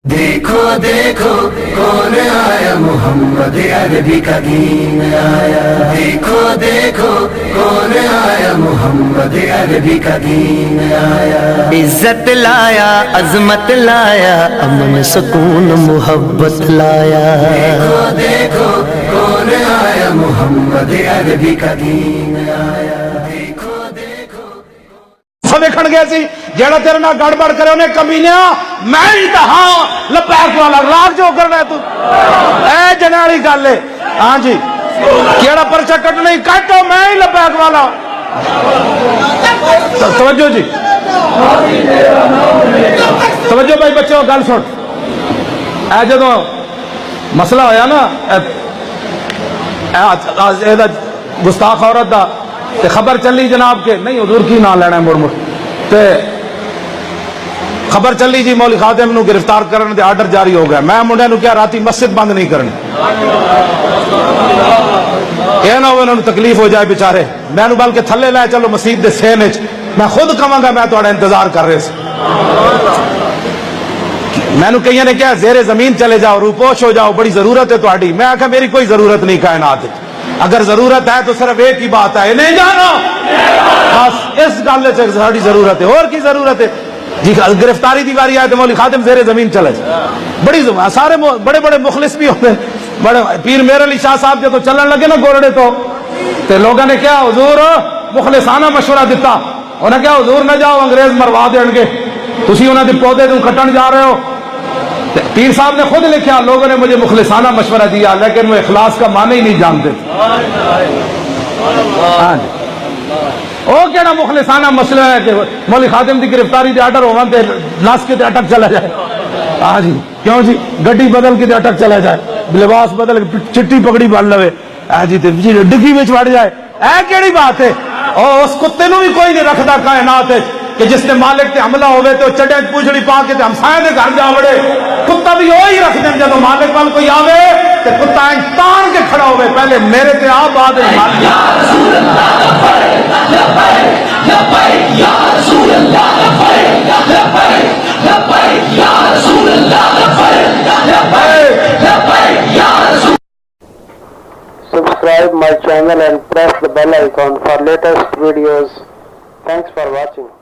دیکھو دیکھو کون آیا محمد عربی کا دین آیا دیکھو دیکھو کون آیا محمد عربی کا دین آیا عزت لایا عظمت لایا امن سکون محبت لایا دیکھو دیکھو کون آیا محمد عربی کا دین آیا دیکھو دیکھو دیکھن گیا سی جیڑا تیرے نال گڑبڑ کرے انہیں کمینیا میں ہی تو ہاں لپیک والا راگ جو کرنا ہے تو اے جنالی گل ہے ہاں جی کیڑا پرچہ کٹ نہیں کٹو میں ہی لپیک والا توجہ جی توجہ بھائی بچوں گل سن اے جدو مسئلہ ہویا نا گستاخ عورت دا تے خبر چلی جناب کے نہیں حضور کی نہ لینا ہے مڑ مڑ تے خبر چلی جی مولی خادم نو گرفتار کرنے دے آرڈر جاری ہو گیا میں منڈے نو کیا راتی مسجد بند نہیں کرنی یہ نہ ہوئے انہوں تکلیف ہو جائے بیچارے میں نو بلکہ تھلے لائے چلو مسجد دے سینے میں خود کہاں گا میں تھوڑا انتظار کر رہے سے میں نو کہیں نے کیا زیر زمین چلے جاؤ روپوش ہو جاؤ بڑی ضرورت ہے تہاڈی میں آکھا میری کوئی ضرورت نہیں کائنات اگر ضرورت ہے تو صرف ایک ہی بات ہے نہیں جانا بس اس گل سے ساری ضرورت ہے اور کی ضرورت ہے جی گرفتاری دی واری آئے تو مولی خادم زیر زمین چلے جائے بڑی سارے بڑے بڑے مخلص بھی ہوتے ہیں بڑے پیر میر علی شاہ صاحب جب چلن لگے نا گورڑے تو لوگوں نے کیا حضور مخلصانہ مشورہ دیتا انہوں نے کیا حضور نہ جاؤ انگریز مروا دیں گے تسی انہوں نے پودے تو کٹن جا رہے ہو پیر صاحب نے خود لکھا لوگوں نے مجھے مخلصانہ مشورہ دیا لیکن وہ اخلاص کا معنی ہی نہیں جانتے وہ کہنا مخلصانہ مسئلہ ہے کہ مولی خادم دی گرفتاری دے آرڈر ہونا تے لاس کے تے اٹک چلا جائے ہاں جی کیوں جی گڈی بدل کے تے اٹک چلا جائے لباس بدل کے چٹی پگڑی بن لوے ہاں جی تے ڈگی وچ وڑ جائے اے کیڑی بات ہے او اس کتے نو بھی کوئی نہیں رکھدا کائنات ہے کہ جس نے مالک تے حملہ ہوئے تو چڑے پوچھڑی پا کے تے ہمسائے دے گھر جا وڑے کتا بھی وہی رکھ دیں جب مالک وال کوئی آوے تے کتا تان کے کھڑا ہوئے پہلے میرے تے آ بعد مالک یا رسول اللہ لبیک لبیک یا رسول اللہ لبیک لبیک لبیک یا رسول اللہ لبیک لبیک لبیک یا رسول Subscribe my channel and press the bell icon for latest videos. Thanks for watching.